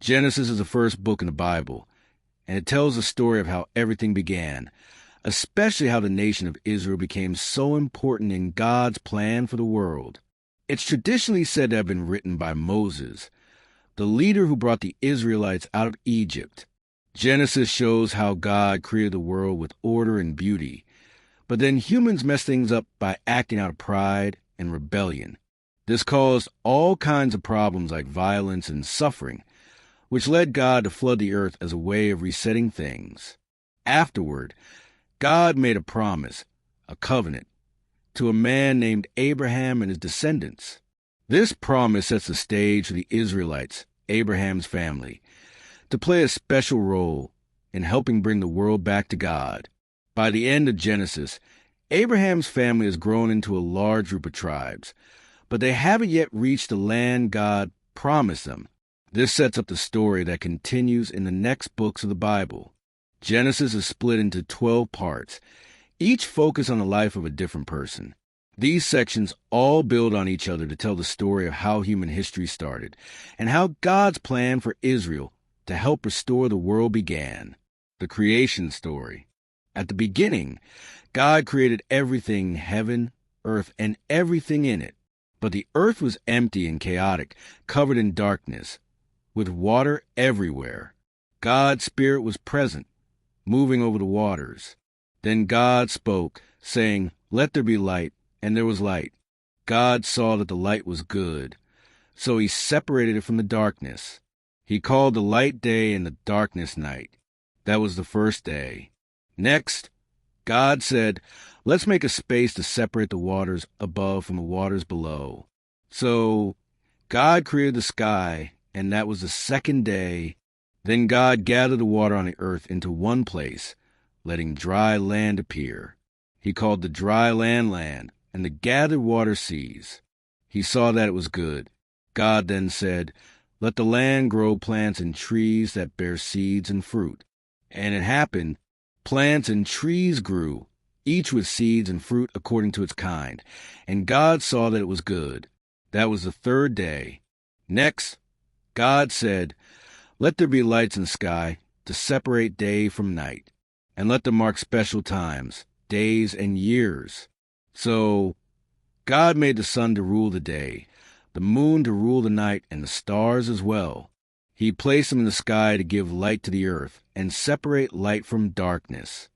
Genesis is the first book in the Bible, and it tells the story of how everything began, especially how the nation of Israel became so important in God's plan for the world. It's traditionally said to have been written by Moses, the leader who brought the Israelites out of Egypt. Genesis shows how God created the world with order and beauty, but then humans messed things up by acting out of pride and rebellion. This caused all kinds of problems like violence and suffering, which led God to flood the earth as a way of resetting things. Afterward, God made a promise, a covenant, to a man named Abraham and his descendants. This promise sets the stage for the Israelites, Abraham's family, to play a special role in helping bring the world back to God. By the end of Genesis, Abraham's family has grown into a large group of tribes, but they haven't yet reached the land God promised them. This sets up the story that continues in the next books of the Bible. Genesis is split into 12 parts, each focused on the life of a different person. These sections all build on each other to tell the story of how human history started and how God's plan for Israel to help restore the world began. The creation story. At the beginning, God created everything, heaven, earth, and everything in it. But the earth was empty and chaotic, covered in darkness, with water everywhere. God's Spirit was present, moving over the waters. Then God spoke, saying, "Let there be light," and there was light. God saw that the light was good, so he separated it from the darkness. He called the light day and the darkness night. That was the first day. Next, God said, "Let's make a space to separate the waters above from the waters below." So God created the sky, and that was the second day. Then God gathered the water on the earth into one place, letting dry land appear. He called the dry land land, and the gathered water seas. He saw that it was good. God then said, "Let the land grow plants and trees that bear seeds and fruit." And it happened. Plants and trees grew, each with seeds and fruit according to its kind. And God saw that it was good. That was the third day. Next, God said, "Let there be lights in the sky to separate day from night, and let them mark special times, days and years." So God made the sun to rule the day, the moon to rule the night, and the stars as well. He placed them in the sky to give light to the earth and separate light from darkness.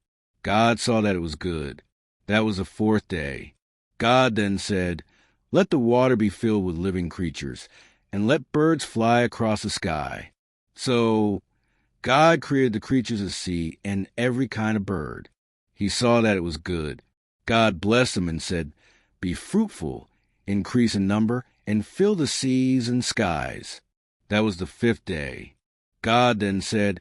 God saw that it was good. That was the fourth day. God then said, "Let the water be filled with living creatures, and let birds fly across the sky." So God created the creatures of the sea and every kind of bird. He saw that it was good. God blessed them and said, "Be fruitful, increase in number, and fill the seas and skies." That was the fifth day. God then said,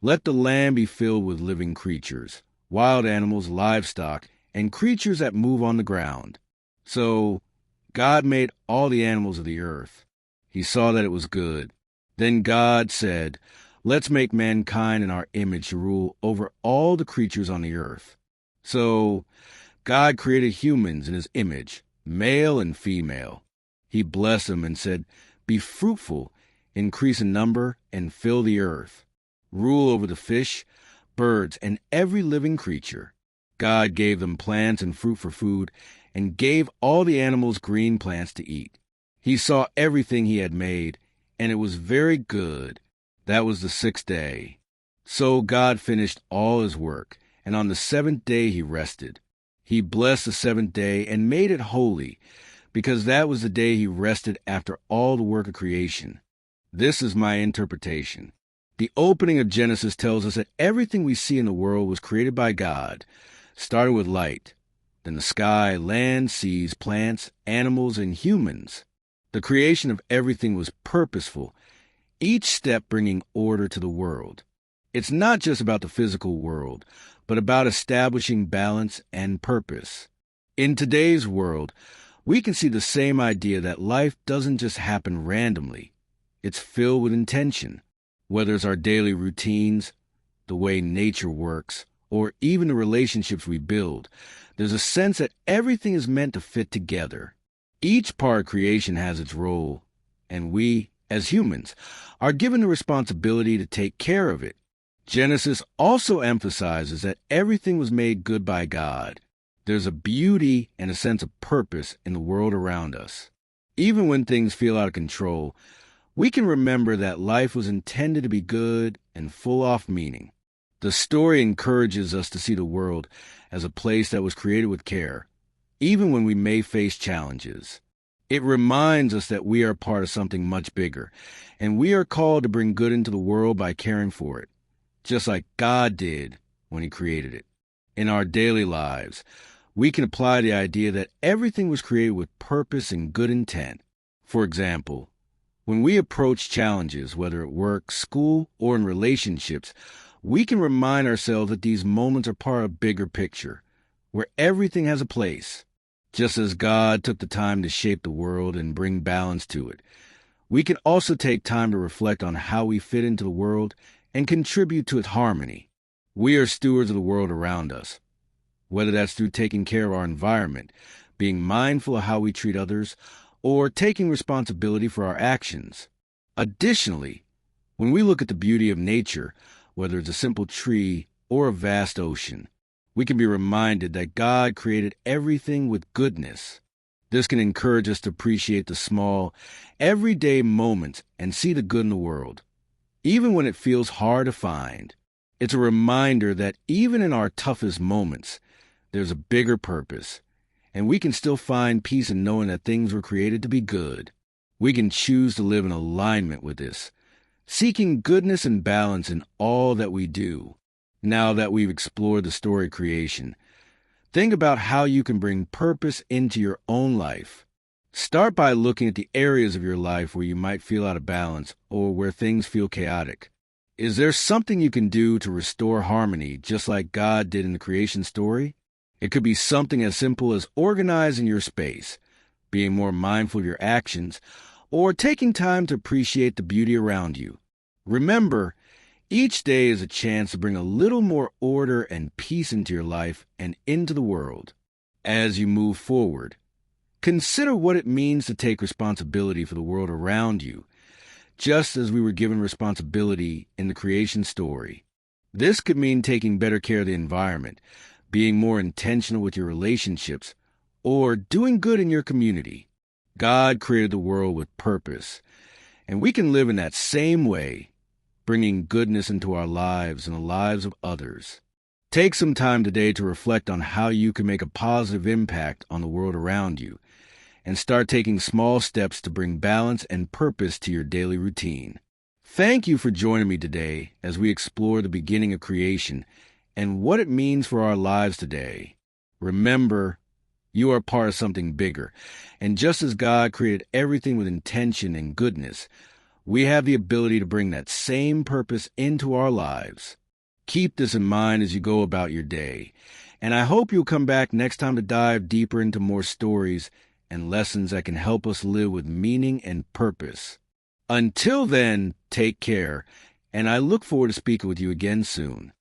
"Let the land be filled with living creatures, wild animals, livestock, and creatures that move on the ground." So God made all the animals of the earth. He saw that it was good. Then God said, "Let's make mankind in our image to rule over all the creatures on the earth." So God created humans in his image, male and female. He blessed them and said, "Be fruitful, increase in number, and fill the earth. Rule over the fish, birds, and every living creature." God gave them plants and fruit for food, and gave all the animals green plants to eat. He saw everything he had made, and it was very good. That was the sixth day. So God finished all his work, and on the seventh day he rested. He blessed the seventh day and made it holy, because that was the day he rested after all the work of creation. This is my interpretation. The opening of Genesis tells us that everything we see in the world was created by God, starting with light, then the sky, land, seas, plants, animals, and humans. The creation of everything was purposeful, each step bringing order to the world. It's not just about the physical world, but about establishing balance and purpose. In today's world, we can see the same idea that life doesn't just happen randomly. It's filled with intention. Whether it's our daily routines, the way nature works, or even the relationships we build, there's a sense that everything is meant to fit together. Each part of creation has its role, and we, as humans, are given the responsibility to take care of it. Genesis also emphasizes that everything was made good by God. There's a beauty and a sense of purpose in the world around us. Even when things feel out of control, we can remember that life was intended to be good and full of meaning. The story encourages us to see the world as a place that was created with care, even when we may face challenges. It reminds us that we are part of something much bigger, and we are called to bring good into the world by caring for it, just like God did when He created it. In our daily lives, we can apply the idea that everything was created with purpose and good intent. For example, when we approach challenges, whether at work, school, or in relationships, we can remind ourselves that these moments are part of a bigger picture, where everything has a place. Just as God took the time to shape the world and bring balance to it, we can also take time to reflect on how we fit into the world and contribute to its harmony. We are stewards of the world around us, whether that's through taking care of our environment, being mindful of how we treat others, or taking responsibility for our actions. Additionally, when we look at the beauty of nature, whether it's a simple tree or a vast ocean, we can be reminded that God created everything with goodness. This can encourage us to appreciate the small, everyday moments and see the good in the world, even when it feels hard to find. It's a reminder that even in our toughest moments, there's a bigger purpose, and we can still find peace in knowing that things were created to be good. We can choose to live in alignment with this, seeking goodness and balance in all that we do. Now that we've explored the story of creation, think about how you can bring purpose into your own life. Start by looking at the areas of your life where you might feel out of balance or where things feel chaotic. Is there something you can do to restore harmony just like God did in the creation story? It could be something as simple as organizing your space, being more mindful of your actions, or taking time to appreciate the beauty around you. Remember, each day is a chance to bring a little more order and peace into your life and into the world. As you move forward, consider what it means to take responsibility for the world around you, just as we were given responsibility in the creation story. This could mean taking better care of the environment, being more intentional with your relationships, or doing good in your community. God created the world with purpose, and we can live in that same way, bringing goodness into our lives and the lives of others. Take some time today to reflect on how you can make a positive impact on the world around you, and start taking small steps to bring balance and purpose to your daily routine. Thank you for joining me today as we explore the beginning of creation and what it means for our lives today. Remember, you are part of something bigger, and just as God created everything with intention and goodness, we have the ability to bring that same purpose into our lives. Keep this in mind as you go about your day, and I hope you'll come back next time to dive deeper into more stories and lessons that can help us live with meaning and purpose. Until then, take care, and I look forward to speaking with you again soon.